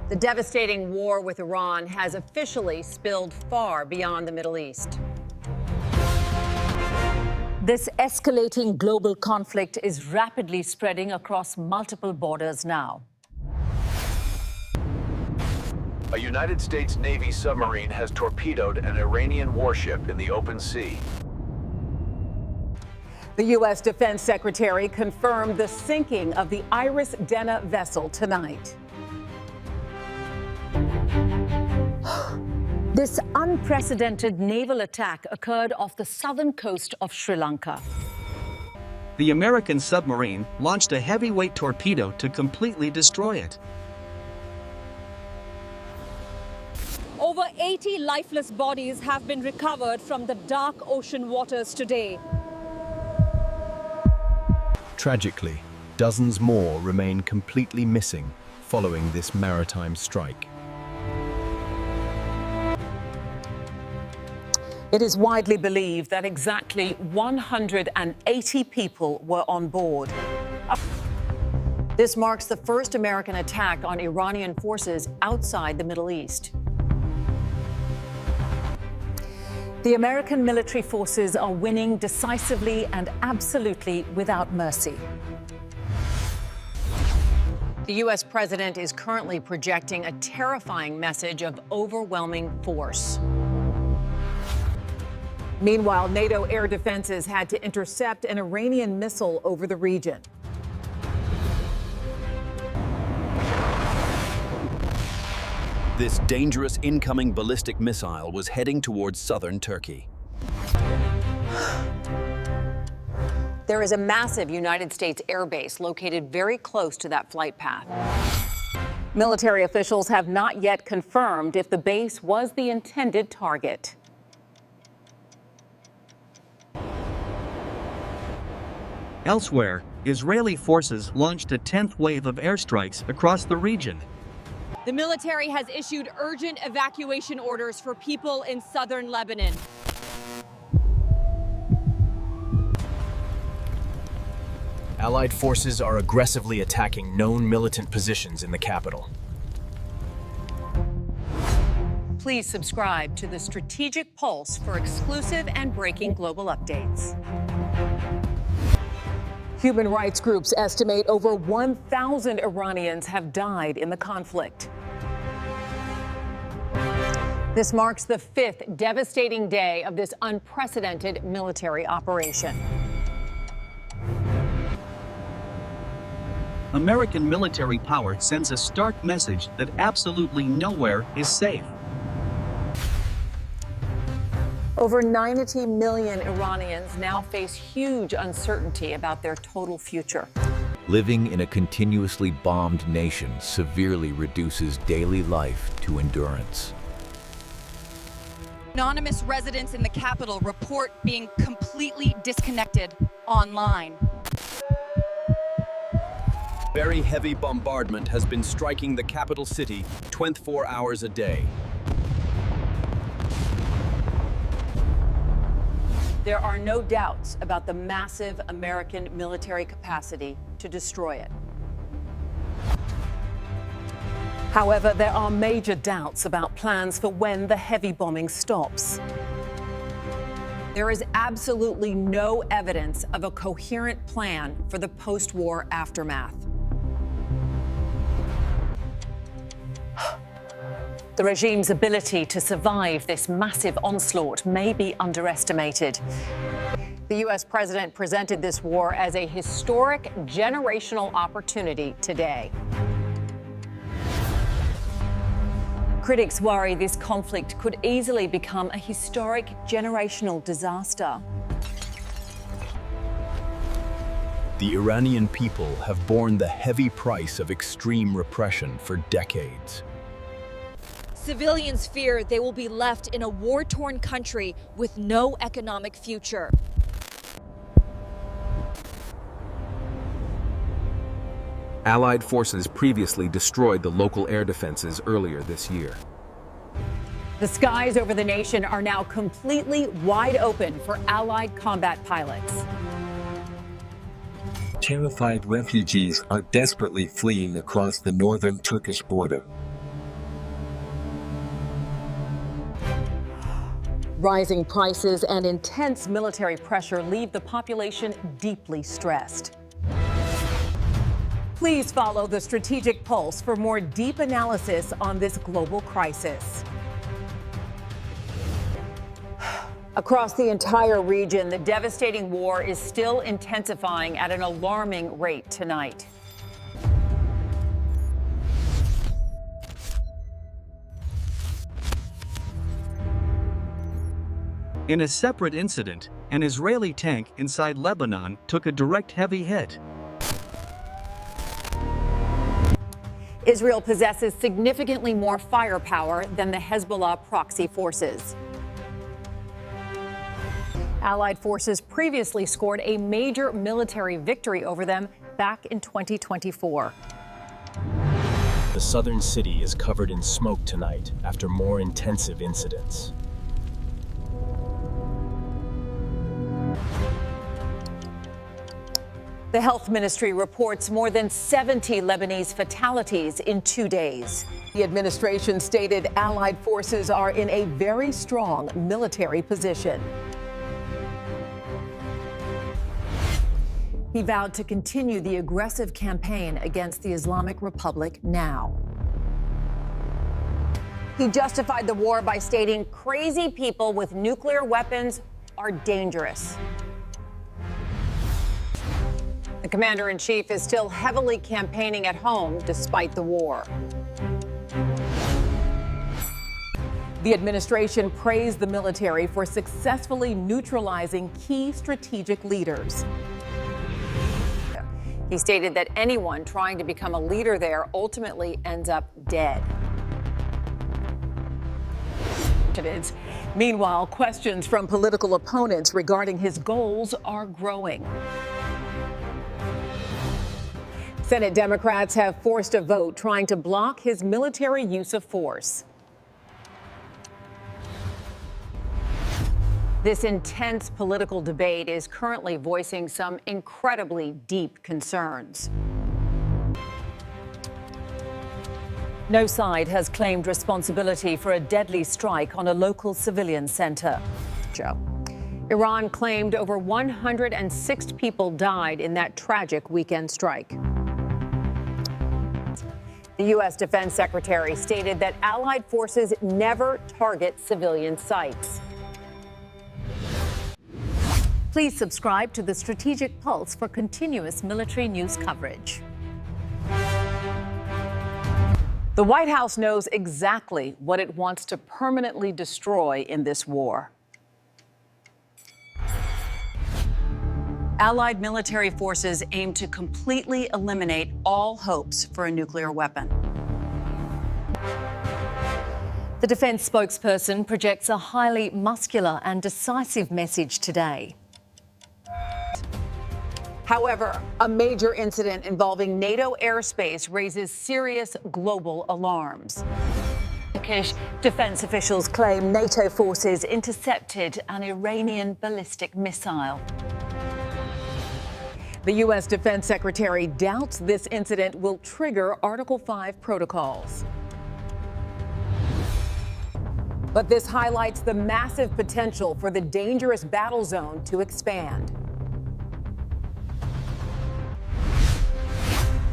The devastating war with Iran has officially spilled far beyond the Middle East. This escalating global conflict is rapidly spreading across multiple borders now. A United States Navy submarine has torpedoed an Iranian warship in the open sea. The U.S. Defense Secretary confirmed the sinking of the Iris Dena vessel tonight. This unprecedented naval attack occurred off the southern coast of Sri Lanka. The American submarine launched a heavyweight torpedo to completely destroy it. Over 80 lifeless bodies have been recovered from the dark ocean waters today. Tragically, dozens more remain completely missing following this maritime strike. It is widely believed that exactly 180 people were on board. This marks the first American attack on Iranian forces outside the Middle East. The American military forces are winning decisively and absolutely without mercy. The U.S. president is currently projecting a terrifying message of overwhelming force. Meanwhile, NATO air defenses had to intercept an Iranian missile over the region. This dangerous incoming ballistic missile was heading towards southern Turkey. There is a massive United States airbase located very close to that flight path. Military officials have not yet confirmed if the base was the intended target. Elsewhere, Israeli forces launched a 10th wave of airstrikes across the region. The military has issued urgent evacuation orders for people in southern Lebanon. Allied forces are aggressively attacking known militant positions in the capital. Please subscribe to the Strategic Pulse for exclusive and breaking global updates. Human rights groups estimate over 1,000 Iranians have died in the conflict. This marks the 5th devastating day of this unprecedented military operation. American military power sends a stark message that absolutely nowhere is safe. Over 90 million Iranians now face huge uncertainty about their total future. Living in a continuously bombed nation severely reduces daily life to endurance. Anonymous residents in the capital report being completely disconnected online. Very heavy bombardment has been striking the capital city 24 hours a day. There are no doubts about the massive American military capacity to destroy it. However, there are major doubts about plans for when the heavy bombing stops. There is absolutely no evidence of a coherent plan for the post-war aftermath. The regime's ability to survive this massive onslaught may be underestimated. The U.S. president presented this war as a historic generational opportunity today. Critics worry this conflict could easily become a historic generational disaster. The Iranian people have borne the heavy price of extreme repression for decades. Civilians fear they will be left in a war-torn country with no economic future. Allied forces previously destroyed the local air defenses earlier this year. The skies over the nation are now completely wide open for Allied combat pilots. Terrified refugees are desperately fleeing across the northern Turkish border. Rising prices and intense military pressure leave the population deeply stressed. Please follow the Strategic Pulse for more deep analysis on this global crisis. Across the entire region, the devastating war is still intensifying at an alarming rate tonight. In a separate incident, an Israeli tank inside Lebanon took a direct heavy hit. Israel possesses significantly more firepower than the Hezbollah proxy forces. Allied forces previously scored a major military victory over them back in 2024. The southern city is covered in smoke tonight after more intensive incidents. The health ministry reports more than 70 Lebanese fatalities in 2 days. The administration stated Allied forces are in a very strong military position. He vowed to continue the aggressive campaign against the Islamic Republic now. He justified the war by stating crazy people with nuclear weapons are dangerous. The commander-in-chief is still heavily campaigning at home despite the war. The administration praised the military for successfully neutralizing key strategic leaders. He stated that anyone trying to become a leader there ultimately ends up dead. Meanwhile, questions from political opponents regarding his goals are growing. Senate Democrats have forced a vote trying to block his military use of force. This intense political debate is currently voicing some incredibly deep concerns. No side has claimed responsibility for a deadly strike on a local civilian center. Iran claimed over 106 people died in that tragic weekend strike. The U.S. Defense Secretary stated that Allied forces never target civilian sites. Please subscribe to the Strategic Pulse for continuous military news coverage. The White House knows exactly what it wants to permanently destroy in this war. Allied military forces aim to completely eliminate all hopes for a nuclear weapon. The defense spokesperson projects a highly muscular and decisive message today. However, a major incident involving NATO airspace raises serious global alarms. Turkish defense officials claim NATO forces intercepted an Iranian ballistic missile. The U.S. Defense Secretary doubts this incident will trigger Article 5 protocols. But this highlights the massive potential for the dangerous battle zone to expand.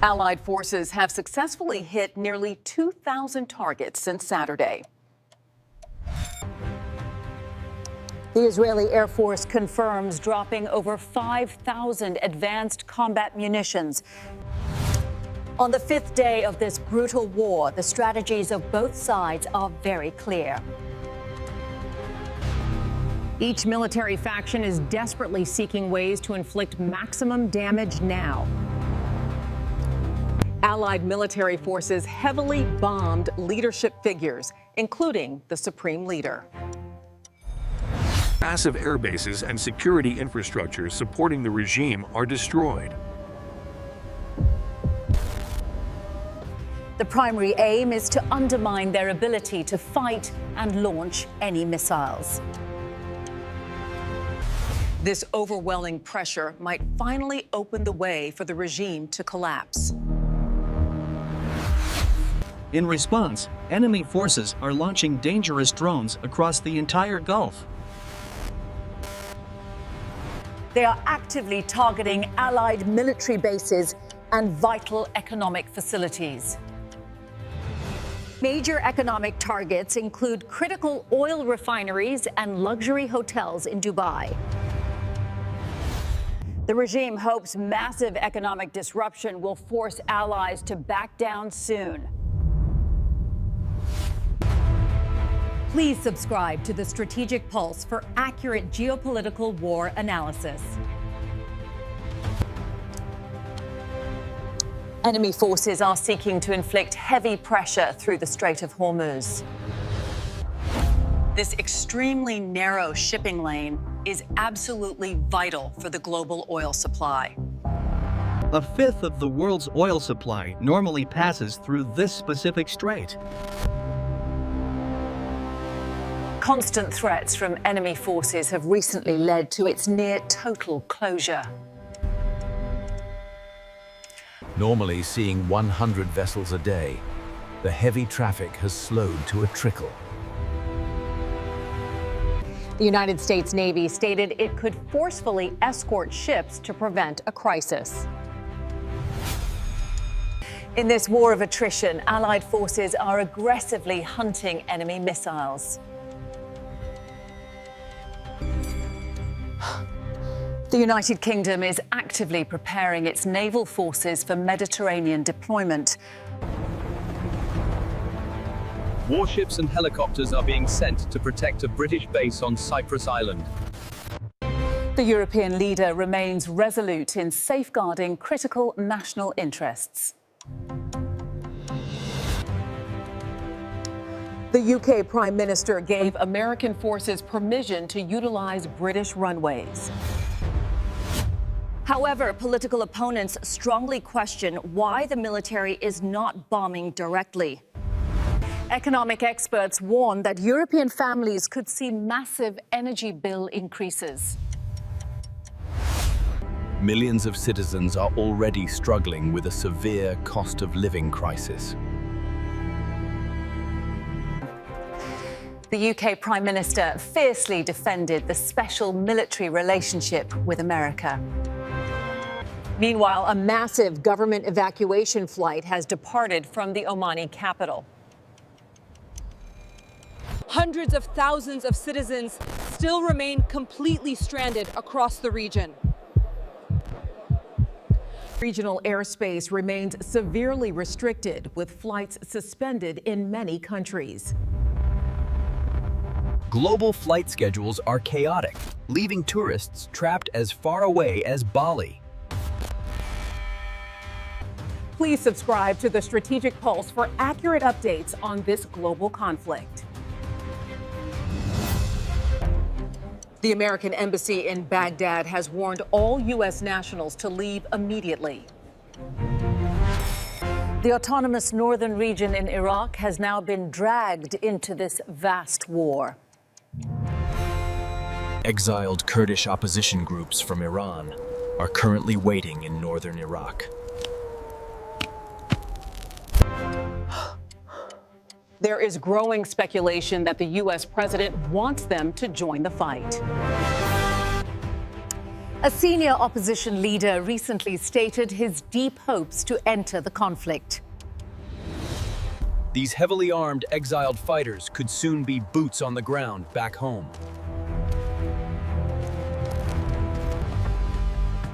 Allied forces have successfully hit nearly 2,000 targets since Saturday. The Israeli Air Force confirms dropping over 5,000 advanced combat munitions. On the 5th day of this brutal war, the strategies of both sides are very clear. Each military faction is desperately seeking ways to inflict maximum damage now. Allied military forces heavily bombed leadership figures, including the supreme leader. Massive air bases and security infrastructure supporting the regime are destroyed. The primary aim is to undermine their ability to fight and launch any missiles. This overwhelming pressure might finally open the way for the regime to collapse. In response, enemy forces are launching dangerous drones across the entire Gulf. They are actively targeting Allied military bases and vital economic facilities. Major economic targets include critical oil refineries and luxury hotels in Dubai. The regime hopes massive economic disruption will force allies to back down soon. Please subscribe to the Strategic Pulse for accurate geopolitical war analysis. Enemy forces are seeking to inflict heavy pressure through the Strait of Hormuz. This extremely narrow shipping lane is absolutely vital for the global oil supply. A fifth of the world's oil supply normally passes through this specific strait. Constant threats from enemy forces have recently led to its near total closure. Normally seeing 100 vessels a day, the heavy traffic has slowed to a trickle. The United States Navy stated it could forcefully escort ships to prevent a crisis. In this war of attrition, Allied forces are aggressively hunting enemy missiles. The United Kingdom is actively preparing its naval forces for Mediterranean deployment. Warships and helicopters are being sent to protect a British base on Cyprus Island. The European leader remains resolute in safeguarding critical national interests. The UK Prime Minister gave American forces permission to utilize British runways. However, political opponents strongly question why the military is not bombing directly. Economic experts warn that European families could see massive energy bill increases. Millions of citizens are already struggling with a severe cost of living crisis. The UK Prime Minister fiercely defended the special military relationship with America. Meanwhile, a massive government evacuation flight has departed from the Omani capital. Hundreds of thousands of citizens still remain completely stranded across the region. Regional airspace remains severely restricted, with flights suspended in many countries. Global flight schedules are chaotic, leaving tourists trapped as far away as Bali. Please subscribe to the Strategic Pulse for accurate updates on this global conflict. The American embassy in Baghdad has warned all U.S. nationals to leave immediately. The autonomous northern region in Iraq has now been dragged into this vast war. Exiled Kurdish opposition groups from Iran are currently waiting in northern Iraq. There is growing speculation that the U.S. president wants them to join the fight. A senior opposition leader recently stated his deep hopes to enter the conflict. These heavily armed exiled fighters could soon be boots on the ground back home.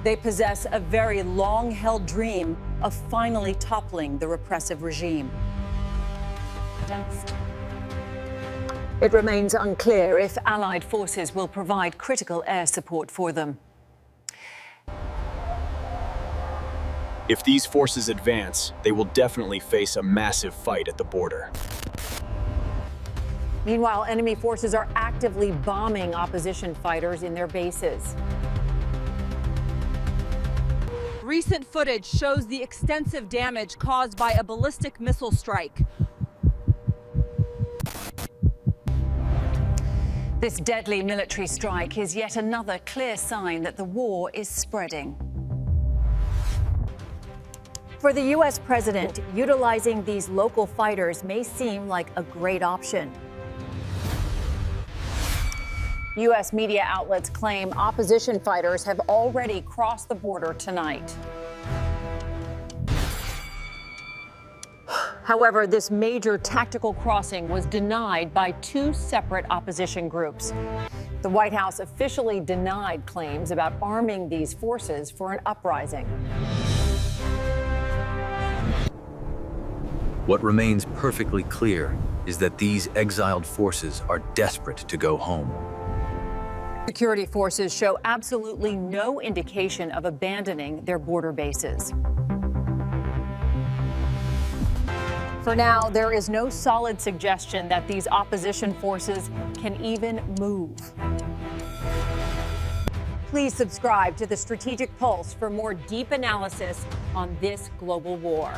They possess a very long-held dream of finally toppling the repressive regime. It remains unclear if Allied forces will provide critical air support for them. If these forces advance, they will definitely face a massive fight at the border. Meanwhile, enemy forces are actively bombing opposition fighters in their bases. Recent footage shows the extensive damage caused by a ballistic missile strike. This deadly military strike is yet another clear sign that the war is spreading. For the U.S. president, utilizing these local fighters may seem like a great option. U.S. media outlets claim opposition fighters have already crossed the border tonight. However, this major tactical crossing was denied by two separate opposition groups. The White House officially denied claims about arming these forces for an uprising. What remains perfectly clear is that these exiled forces are desperate to go home. Security forces show absolutely no indication of abandoning their border bases. For now, there is no solid suggestion that these opposition forces can even move. Please subscribe to the Strategic Pulse for more deep analysis on this global war.